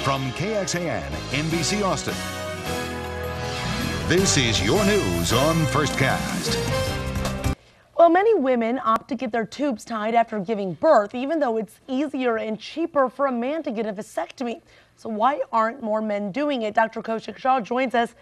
From KXAN, NBC Austin, this is your news on First Cast. Well, many women opt to get their tubes tied after giving birth, even though it's easier and cheaper for a man to get a vasectomy. So why aren't more men doing it? Dr. Koushik joins us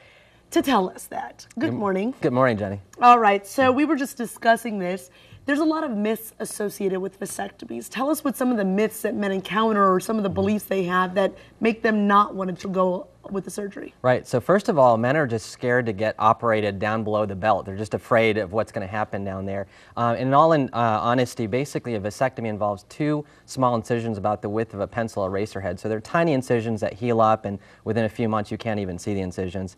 to tell us that. Good morning. Good morning, Jenny. All right, so we were just discussing this. There's a lot of myths associated with vasectomies. Tell us what some of the myths that men encounter or some of the beliefs they have that make them not want to go with the surgery. Right, so first of all, men are just scared to get operated down below the belt. They're just afraid of what's going to happen down there. And in all honesty, basically a vasectomy involves two small incisions about the width of a pencil eraser head. So they're tiny incisions that heal up, and within a few months you can't even see the incisions.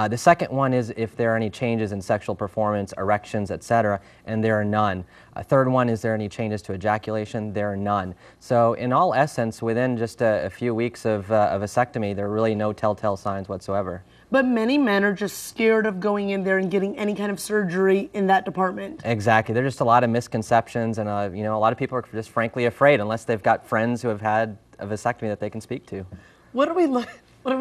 The second one is if there are any changes in sexual performance, erections, etc., and there are none. A third one, is there any changes to ejaculation? There are none. So in all essence, within just a few weeks of a vasectomy, there are really no telltale signs whatsoever. But many men are just scared of going in there and getting any kind of surgery in that department. Exactly. There's just a lot of misconceptions, and a lot of people are just frankly afraid unless they've got friends who have had a vasectomy that they can speak to. What are we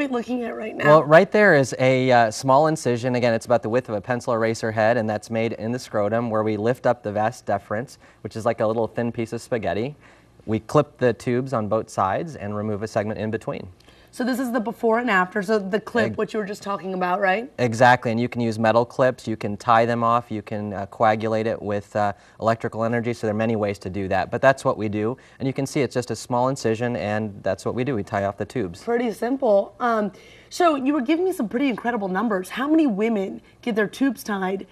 looking at right now? Well, right there is a small incision. Again, it's about the width of a pencil eraser head, and that's made in the scrotum where we lift up the vas deferens, which is like a little thin piece of spaghetti. We clip the tubes on both sides and remove a segment in between. So this is the before and after, so the clip, what you were just talking about, right? Exactly, and you can use metal clips, you can tie them off, you can coagulate it with electrical energy, so there are many ways to do that. But that's what we do, and you can see it's just a small incision, and that's what we do, we tie off the tubes. Pretty simple. So you were giving me some pretty incredible numbers. How many women get their tubes tied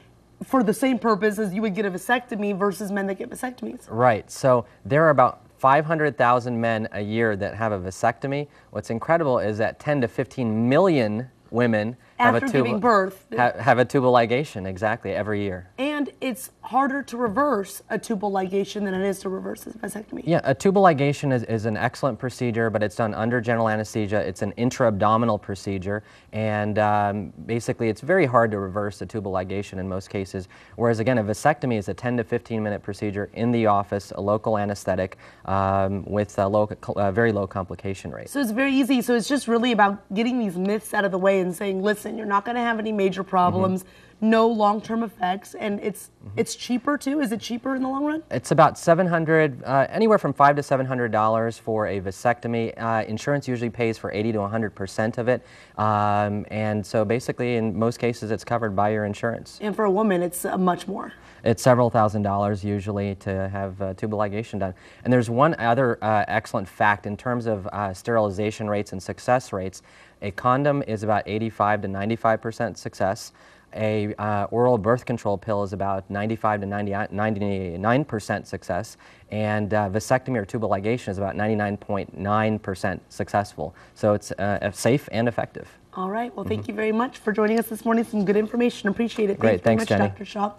for the same purpose as you would get a vasectomy versus men that get vasectomies? Right, so there are about 500,000 men a year that have a vasectomy. What's incredible is that 10 to 15 million women have a giving birth have a tubal ligation, exactly, every year. And it's harder to reverse a tubal ligation than it is to reverse a vasectomy. Yeah, a tubal ligation is an excellent procedure, but it's done under general anesthesia. It's an intra-abdominal procedure, and basically it's very hard to reverse a tubal ligation in most cases, whereas again, a vasectomy is a 10 to 15 minute procedure in the office, a local anesthetic with a very low complication rate. So it's very easy. So it's just really about getting these myths out of the way and saying, listen, you're not going to have any major problems, no long-term effects, and it's cheaper too. Is it cheaper in the long run? It's about $700, anywhere from $500 to $700 for a vasectomy. Insurance usually pays for 80 to 100% of it, and so basically in most cases it's covered by your insurance. And for a woman, it's much more. It's several $1,000s usually to have tubal ligation done. And there's one other excellent fact in terms of sterilization rates and success rates. A condom is about 85 to 95% success. A oral birth control pill is about 95 to 99% success, and vasectomy or tubal ligation is about 99.9% successful. So it's safe and effective. All right. Well, thank you very much for joining us this morning. Some good information. Appreciate it. Great. Thanks, Thank you very much, Jenny. Dr. Shaw.